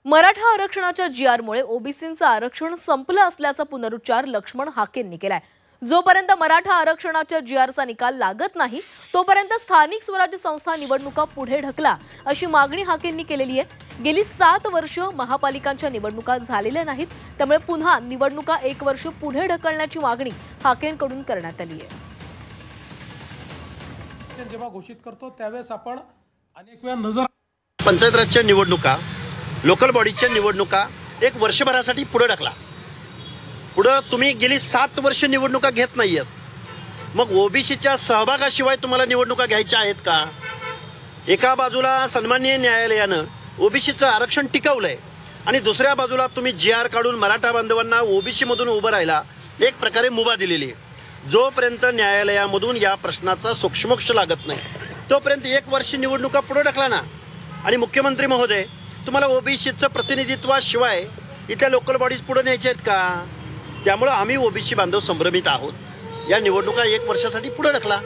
मराठा आरक्षणाच्या जीआरमुळे ओबीसींचं आरक्षण संपलं असल्याचा पुनरुच्चार लक्ष्मण हाकेंनी केलाय। जोपर्यंत मराठा आरक्षणाच्या जीआरचा निकाल लागत नाही तोपर्यंत स्थानिक स्वराज्य संस्था निवडणुका पुढे ढकला अशी मागणी हाकेंनी केलेली आहे। गेली 7 वर्ष महापालिकांच्या निवडणुका झालेल्या नाहीत, त्यामुळे पुन्हा निवडणुका 1 वर्ष पुढे ढकलण्याची मागणी हाकेंकडून करण्यात आली आहे। जेव्हा घोषित करतो त्यावेळेस आपण अनेक वेळा नजर पंचायत राजच्या निवडणुका, लोकल बॉडीच्या निवडणुका 1 वर्षभरासाठी पुढे ढकला। पुढे तुम्ही गेली 7 वर्ष निवडणुका घेत नाहीयेत, मग ओबीसीच्या सहभागाशिवाय तुम्हाला निवडणुका घ्यायच्या आहेत का? एका बाजूला सन्माननीय न्यायालयानं ओबीसीचं आरक्षण टिकवलंय आणि दुसऱ्या बाजूला तुम्ही जीआर काढून मराठा बांधवांना ओबीसी मधून उभं राहायला एक प्रकारे मुभा दिलेली आहे। जोपर्यंत न्यायालयामधून या प्रश्नाचा सोक्षमोक्ष लागत नाही तोपर्यंत 1 वर्ष निवडणुका पुढे ढकला ना। आणि मुख्यमंत्री महोदय, तुम्हाला ओबीसीचं प्रतिनिधित्वाशिवाय इथल्या लोकल बॉडीज पुढे न्यायचे आहेत का? त्यामुळे आम्ही ओबीसी बांधव संभ्रमित आहोत। या निवडणुका 1 वर्षासाठी पुढे ढकला।